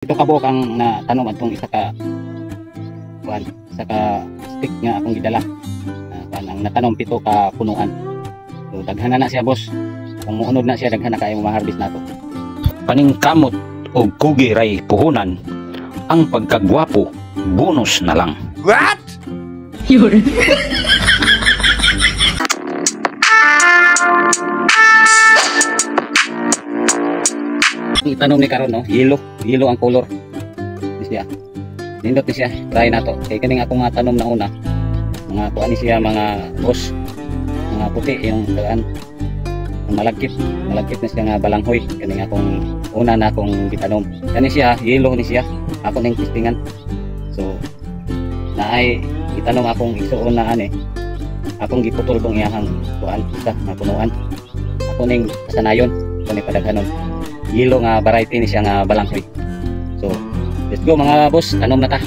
Ito kabok ang natanom atong isa ka stick nga akong gidala. Ang natanom 7 ka punuan. So daghan na siya boss. Kung muunod na siya daghan na kay ma-harvest nato. Paningkamot o kugiray puhunan, ang pagkagwapo bonus na lang. What? Yun. Itanom ni karon no, yellow ang color. Ni siya. Nindot ni siya, try nato. Kay kaning ako nga tanom na una. Mga kuan ni siya mga boss. Mga puti yung daan. Malagkit na siya nga balanghoy. Kaning akong una na akong gitanom. Kani siya, yellow ni siya. Ako ning testingan. So naay gitanom akong isuon na ani. Akong giputol kong iyahang kuan isa nga punuan. Ako ning kasanayon kani padaghanon. Yellow nga variety ni siya nga balanghoy. So let's go mga boss, tanom na ta.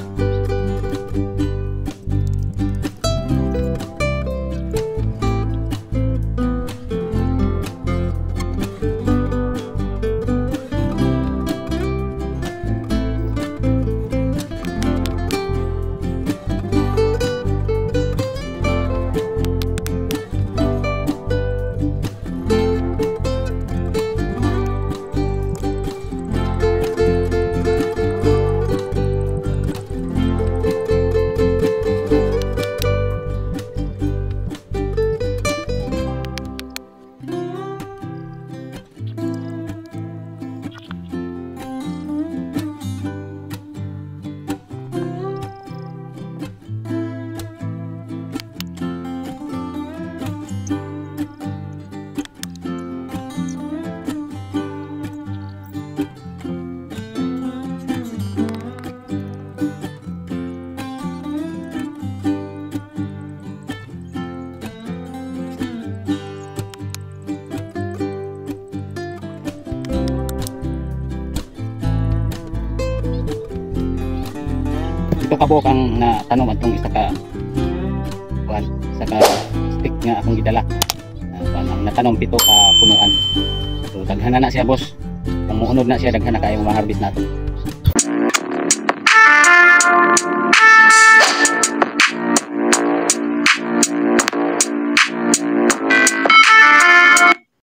Ito kabok ang natanom atong isa ka stick nga akong gidala. Ang natanom 7 ka punuan. So daghan na siya boss. Kung muunod na siya daghan na kay ma-harvest nato.